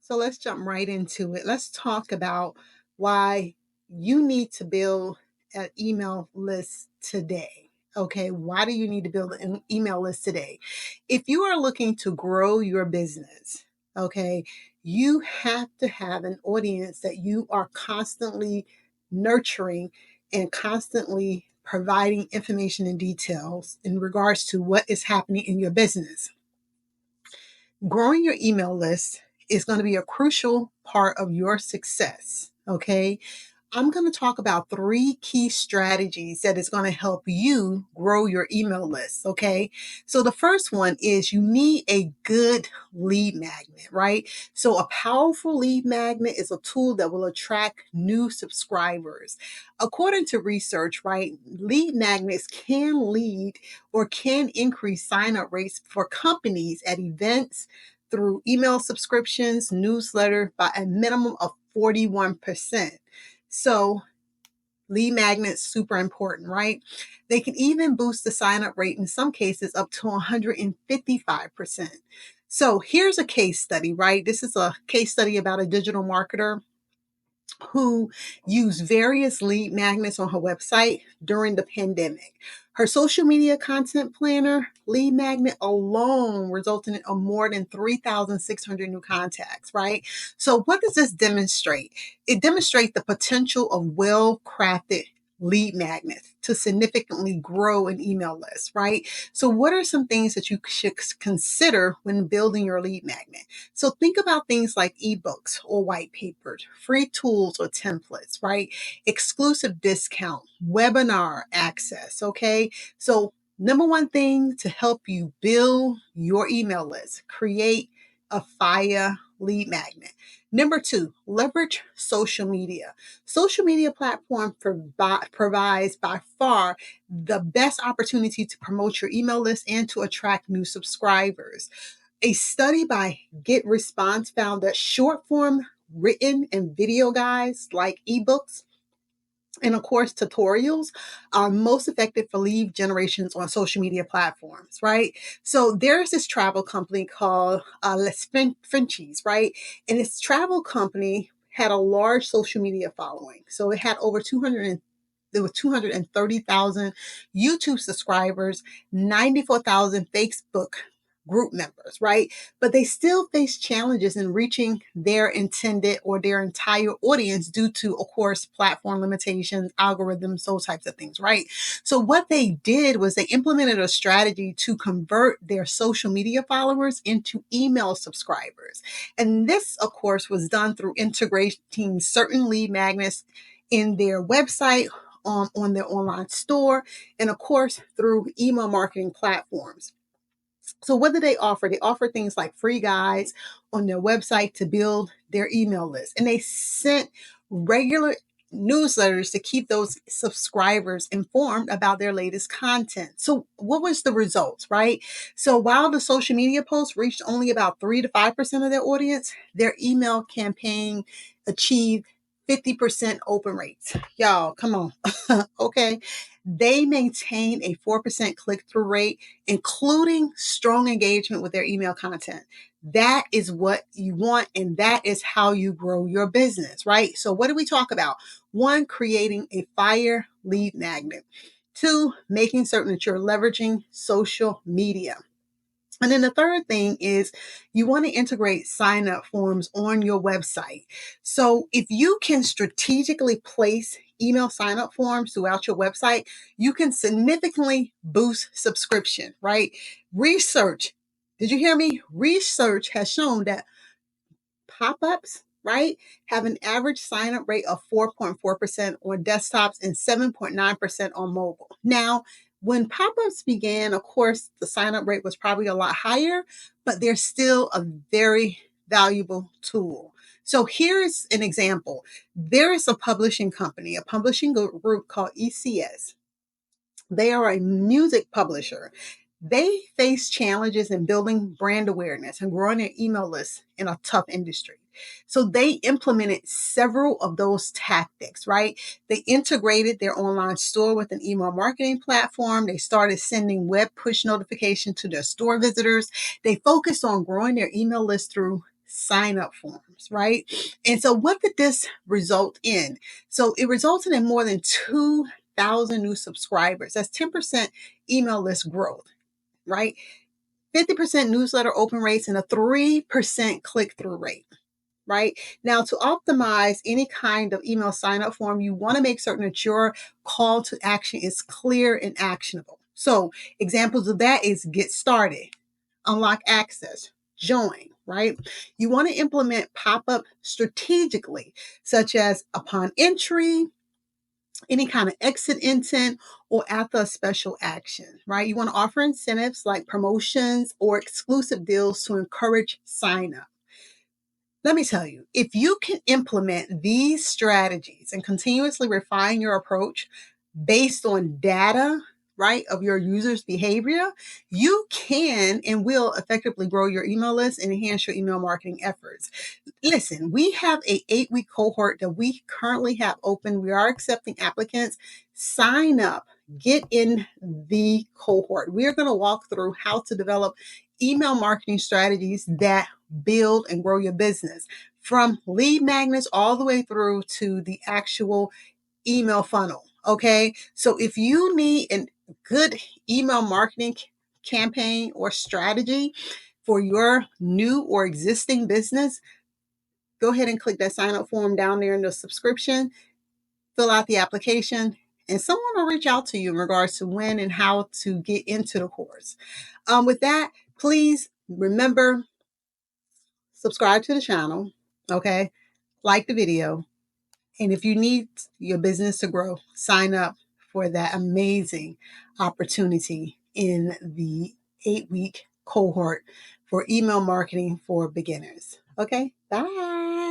So let's jump right into it. Let's talk about why you need to build an email list today. Okay, why do you need to build an email list today? If you are looking to grow your business, okay, you have to have an audience that you are constantly nurturing and constantly providing information and details in regards to what is happening in your business. Growing your email list is going to be a crucial part of your success. Okay. I'm going to talk about three key strategies that is going to help you grow your email list. Okay. So the first one is you need a good lead magnet, right? So a powerful lead magnet is a tool that will attract new subscribers. According to research, right, lead magnets can lead or can increase sign up rates for companies at events through email subscriptions, newsletter by a minimum of 41%. So lead magnets, super important, right? They can even boost the sign up rate in some cases up to 155%. So here's a case study, right? This is a case study about a digital marketer who used various lead magnets on her website during the pandemic. Her social media content planner lead magnet alone resulted in more than 3,600 new contacts, right? So, what does this demonstrate? It demonstrates the potential of well crafted lead magnets to significantly grow an email list, right? So, what are some things that you should consider when building your lead magnet? So think about things like ebooks or white papers, free tools or templates, right? Exclusive discount, webinar access, okay? So number one thing to help you build your email list, create a fire lead magnet. Number two, leverage social media. Social media platform provides by far the best opportunity to promote your email list and to attract new subscribers. A study by Get Response found that short form written and video guides like ebooks and of course tutorials are most effective for lead generations on social media platforms, right? So there's this travel company called Les Frenchies, right? And this travel company had a large social media following. So it had over 200 there were 230,000 YouTube subscribers, 94,000 Facebook group members, right? But they still face challenges in reaching their intended or their entire audience due to, of course, platform limitations, algorithms, those types of things, right? So what they did was they implemented a strategy to convert their social media followers into email subscribers. And this, of course, was done through integrating certain lead magnets in their website, on their online store, and of course, through email marketing platforms. So what do they offer? They offer things like free guides on their website to build their email list. And they sent regular newsletters to keep those subscribers informed about their latest content. So what was the results, right? So while the social media posts reached only about 3 to 5% of their audience, their email campaign achieved 50% open rates. Y'all, come on. Okay. They maintain a 4% click through rate, including strong engagement with their email content. That is what you want, and that is how you grow your business, right? So, what do we talk about? One, creating a fire lead magnet. Two, making certain that you're leveraging social media. And then the third thing is you want to integrate sign up forms on your website. So if you can strategically place email sign up forms throughout your website, you can significantly boost subscription, right? Research, did you hear me? Research has shown that pop ups, right, have an average sign up rate of 4.4% on desktops and 7.9% on mobile. Now, when pop ups began, of course, the sign up rate was probably a lot higher, but they're still a very valuable tool. So here's an example. There is a publishing company, a publishing group called ECS. They are a music publisher. They face challenges in building brand awareness and growing their email list in a tough industry. So they implemented several of those tactics, right? They integrated their online store with an email marketing platform. They started sending web push notifications to their store visitors. They focused on growing their email list through sign-up forms, right? And so what did this result in? So it resulted in more than 2,000 new subscribers. That's 10% email list growth, right? 50% newsletter open rates and a 3% click-through rate. Right now, to optimize any kind of email sign up form, you want to make certain that your call to action is clear and actionable. So, examples of that is get started, unlock access, join, right? You want to implement pop up strategically, such as upon entry, any kind of exit intent, or after a special action, right? You want to offer incentives like promotions or exclusive deals to encourage sign up. Let me tell you, if you can implement these strategies and continuously refine your approach based on data, right, of your users' behavior, you can and will effectively grow your email list and enhance your email marketing efforts. Listen, we have a 8-week cohort that we currently have open. We are accepting applicants. Sign up, get in the cohort. We are going to walk through how to develop email marketing strategies that build and grow your business from lead magnets all the way through to the actual email funnel. Okay. So if you need a good email marketing campaign or strategy for your new or existing business, go ahead and click that sign up form down there in the subscription, fill out the application, and someone will reach out to you in regards to when and how to get into the course. With that, please remember, subscribe to the channel, okay? Like the video. And if you need your business to grow, sign up for that amazing opportunity in the 8-week cohort for email marketing for beginners. Okay, bye.